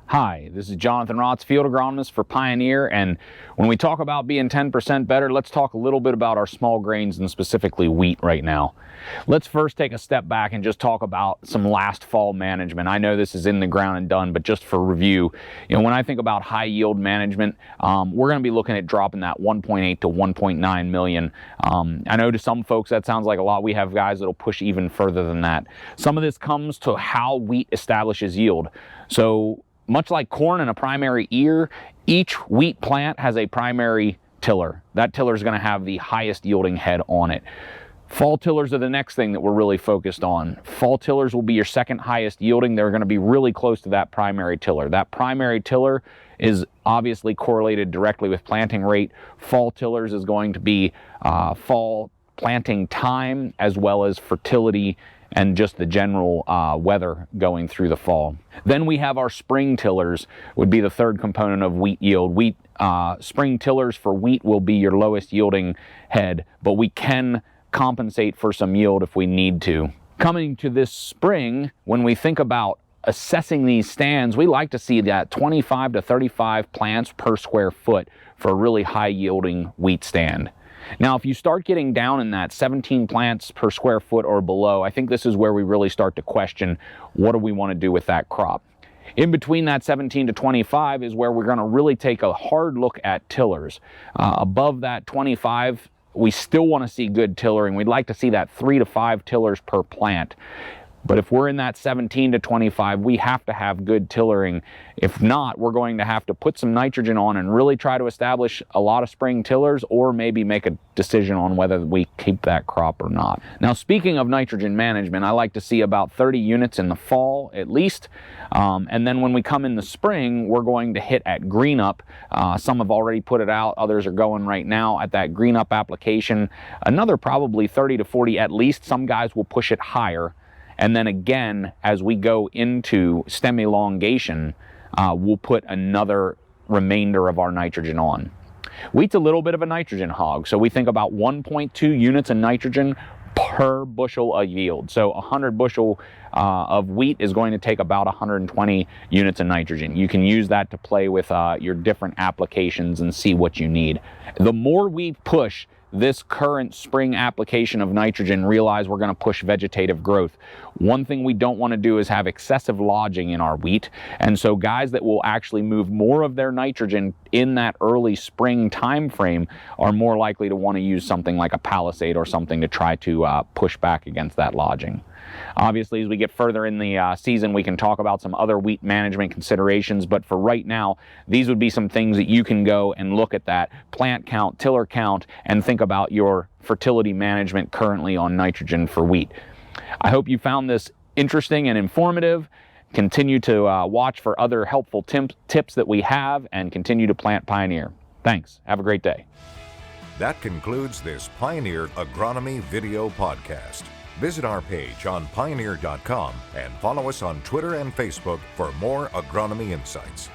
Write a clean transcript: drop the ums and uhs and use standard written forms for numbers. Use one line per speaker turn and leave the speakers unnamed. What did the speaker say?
Hi, this is Jonathan Rotz, field agronomist for Pioneer, and when we talk about being 10% better, let's talk a little bit about our small grains and specifically wheat right now. Let's first take a step back and just talk about some last fall management. I know this is in the ground and done, but just for review, when I think about high yield management, we're going to be looking at dropping that 1.8 to 1.9 million. I know to some folks that sounds like a lot. We have guys that'll push even further than that. Some of this comes to how wheat establishes yield. So much like corn in a primary ear, each wheat plant has a primary tiller. That tiller is going to have the highest yielding head on it. Fall tillers are the next thing that we're really focused on. Fall tillers will be your second highest yielding. They're going to be really close to that primary tiller. That primary tiller is obviously correlated directly with planting rate. Fall tillers is going to be fall planting time as well as fertility and just the general weather going through the fall. Then we have our spring tillers, would be the third component of wheat yield. Spring tillers for wheat will be your lowest yielding head, but we can compensate for some yield if we need to. Coming to this spring, when we think about assessing these stands, we like to see that 25 to 35 plants per square foot for a really high yielding wheat stand. Now, if you start getting down in that 17 plants per square foot or below, I think this is where we really start to question, what do we want to do with that crop? In between that 17 to 25 is where we're going to really take a hard look at tillers. Above that 25, we still want to see good tillering. We'd like to see that 3 to 5 tillers per plant. But if we're in that 17 to 25, we have to have good tillering. If not, we're going to have to put some nitrogen on and really try to establish a lot of spring tillers, or maybe make a decision on whether we keep that crop or not. Now, speaking of nitrogen management, I like to see about 30 units in the fall at least. And then when we come in the spring, we're going to hit at green up. Some have already put it out. Others are going right now at that green up application. Another probably 30 to 40 at least. Some guys will push it higher. And then again, as we go into stem elongation, we'll put another remainder of our nitrogen on. Wheat's a little bit of a nitrogen hog, so we think about 1.2 units of nitrogen per bushel of yield. So 100 bushel of wheat is going to take about 120 units of nitrogen. You can use that to play with your different applications and see what you need. The more we push this current spring application of nitrogen, realize we're going to push vegetative growth. One thing we don't want to do is have excessive lodging in our wheat, and so guys that will actually move more of their nitrogen in that early spring time frame are more likely to want to use something like a palisade or something to try to push back against that lodging. Obviously, as we get further in the season, we can talk about some other wheat management considerations, but for right now, these would be some things that you can go and look at that plant count, tiller count, and think about your fertility management currently on nitrogen for wheat. I hope you found this interesting and informative. Continue to watch for other helpful tips that we have, and continue to plant Pioneer. Thanks. Have a great day.
That concludes this Pioneer Agronomy video podcast. Visit our page on pioneer.com and follow us on Twitter and Facebook for more agronomy insights.